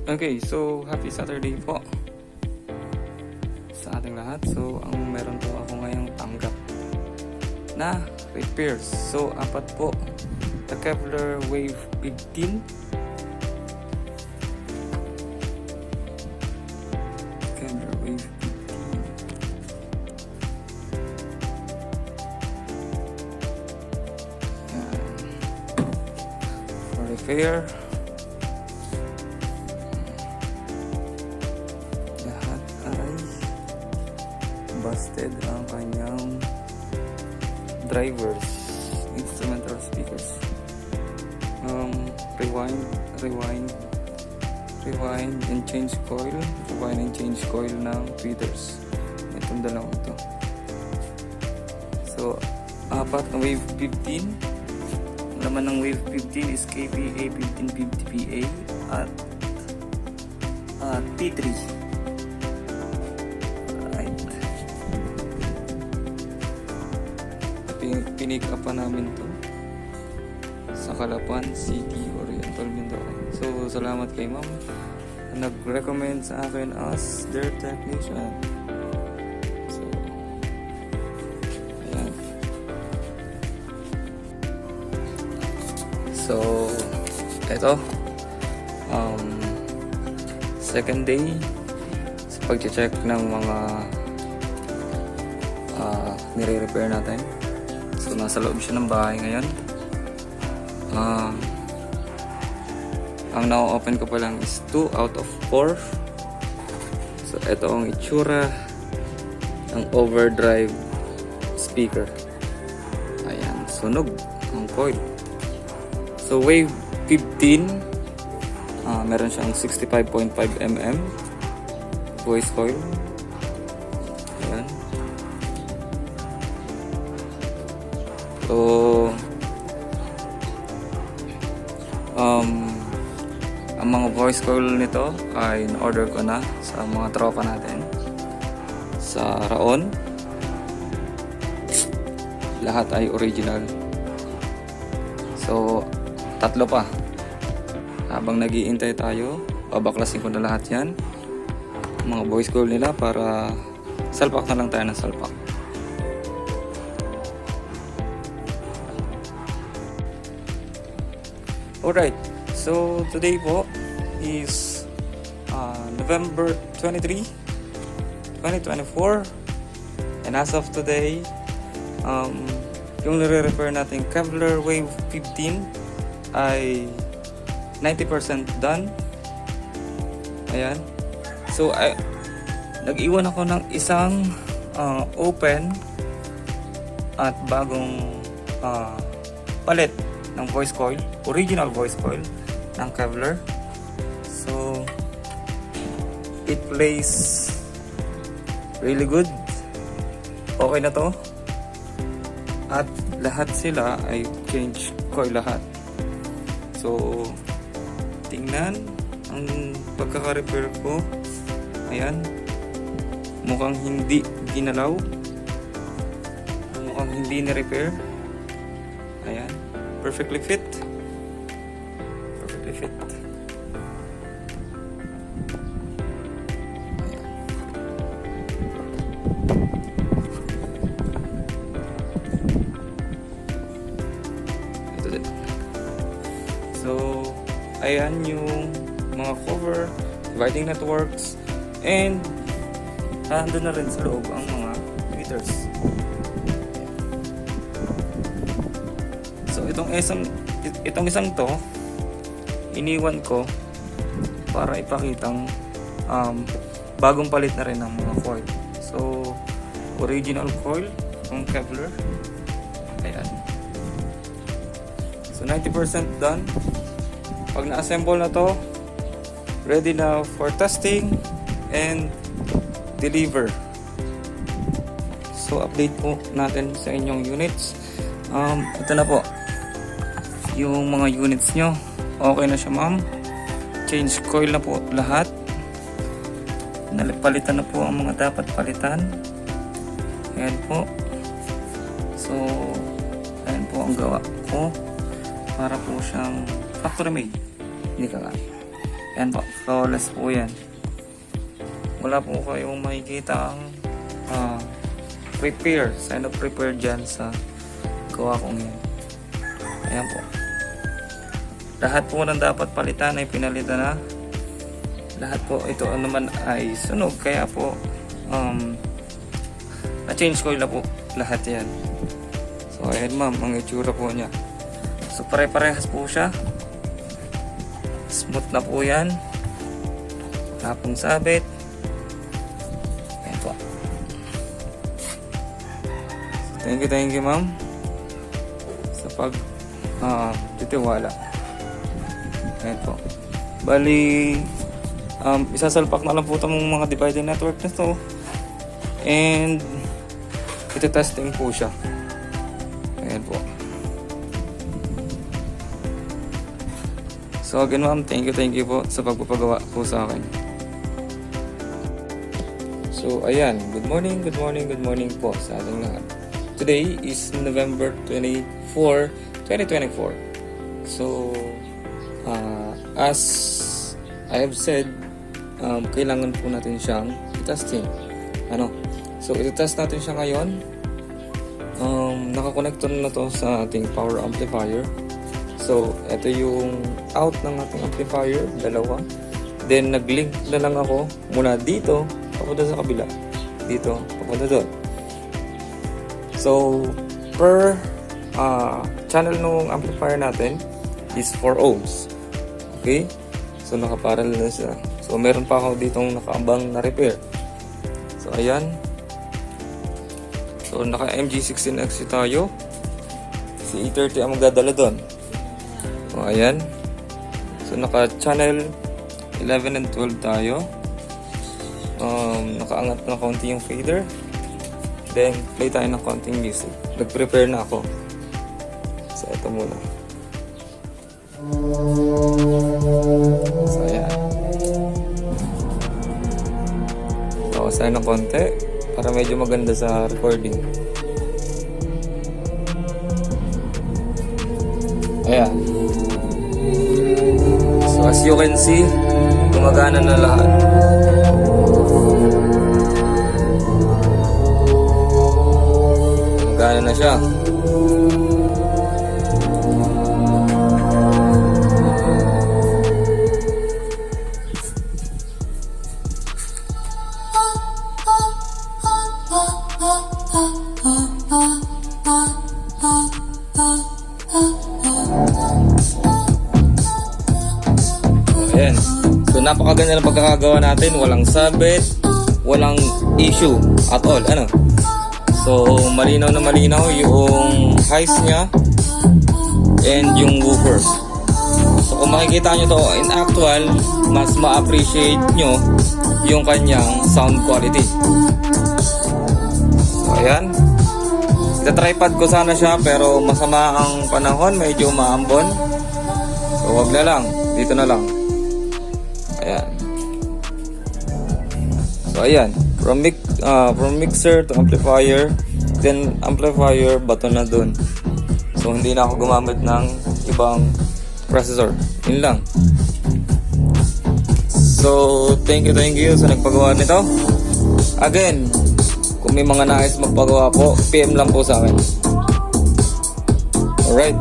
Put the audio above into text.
Okay, so happy Saturday po sa ating lahat. So, ang meron po ako ngayong tanggap na repairs. So, apat po. The Kevlar Wave 15. Kevlar Wave 15. Yan. For repair. Busted ang kanyang drivers, instrumental speakers. Rewind and change coil. Rewind and change coil ng tweeters. Itong dalawang ito. So, apat na Wave 15. Ang laman ng Wave 15 is KPA 1550PA at T3. Pinick up pa namin to sa Calapan City, Oriental, Mindoro. So, salamat kay ma'am na nag-recommend sa akin as their technician. So, ayan. So, eto. Second day sa pag-check ng mga nire-repair natin. So, nasa loob siya ng bahay ngayon. Ang na-open ko pa lang is 2 out of 4. So, ito ang itsura ng overdrive speaker. Ayan, sunog ang coil. So, Wave 15, meron siyang 65.5 mm voice coil. Ayan. So, ang mga voice coil nito ay in-order ko na sa mga tropa natin sa Raon. Lahat ay original. So, 3 pa. Habang nag-iintay tayo, babaklasin ko na lahat yan. Mga voice coil nila para salpak na lang tayo ng salpak. Alright, so today po is November 23, 2024, and as of today, yung nire-repair natin Kevlar Wave 15 ay 90% done. Ayan. So, nag-iwan ako ng isang open at bagong palit ng voice coil, original voice coil ng Kevlar. So, it plays really good. Okay na to. At lahat sila ay change coil lahat. So, tingnan ang pagkaka-repair ko. Ayan. Mukhang hindi ginalaw. Mukhang hindi na-repair. Ayan. Perfectly fit. Perfectly fit. Ito din. So, ayan yung mga cover, dividing networks, and andun na rin sa loob ang mga tweeters. So, itong isang to, iniwan ko para ipakitang bagong palit na rin ng mga coil. So, original coil ng Kevlar. Ayan. So, 90% done. Pag na-assemble na to, ready na for testing and deliver. So, update po natin sa inyong units. Ito na po yung mga units nyo. Okay na siya, ma'am. Change coil na po lahat. Palitan na po ang mga dapat palitan. Ayan po. So, ayan po ang gawa ko para po siyang factory made. Hindi ka Yan po, flawless po yan. Wala po kayong makikita ang sign of prepare dyan sa gawa kong yan. Ayan po. Lahat po ng dapat palitan ay pinalitan na. Lahat po ito naman ay sunog, kaya po na-change ko na po lahat yan. So ayan ma'am, ang itsura po niya. So pare-parehas po siya. Smooth na po yan. Wala pong sabit. Ayan po. Thank you ma'am sa pag titiwala. Ayan po. Bali, isasalpak na lang po itong mga divided network na to. And ito testing po siya. Ayan po. So again ma'am, thank you po sa pagpapagawa po sa akin. So ayan, good morning po sa ating lahat. Today is November 24, 2024. So as I have said, kailangan po natin siyang i-testing. So i-test natin siya ngayon. Nakakonektor na to sa ating power amplifier. So, ito yung out ng ating amplifier, dalawa. Then, nag-link na lang ako mula dito, papunta sa kabila. Dito, papunta doon. So, per channel ng amplifier natin is 4 ohms. Okay? So, nakaparallel na siya. So, meron pa ako ditong nakaambang na repair. So, ayan. So, naka MG16X tayo. Si E30 ang magdadala doon. So, ayan. So, naka-channel 11 and 12 tayo. Nakaangat na konti yung fader. Then, play tayo ng konting music. Nag-prepare na ako. So, ito muna. So, ayan. So, sign ng konti para medyo maganda sa recording. Ayan. So as you can see, gumagana na lahat. Gumagana na siya. Ayan. So napakaganda ng pagkakagawa natin. Walang sabit, walang issue at all. So malinaw na malinaw yung highs niya and yung woofer. So kung makikita nyo to in actual, mas ma-appreciate nyo yung kanyang sound quality. So ayan. Ita-tripod ko sana siya pero masama ang panahon, medyo maambon. So wag na lang, dito na lang. Ayan. So ayan, from mixer to amplifier, then amplifier button na dun. So hindi na ako gumamit ng ibang processor. Yun lang. So thank you sa nagpagawa nito. Again, kung may mga nais magpagawa po, PM lang po sa akin. Alright.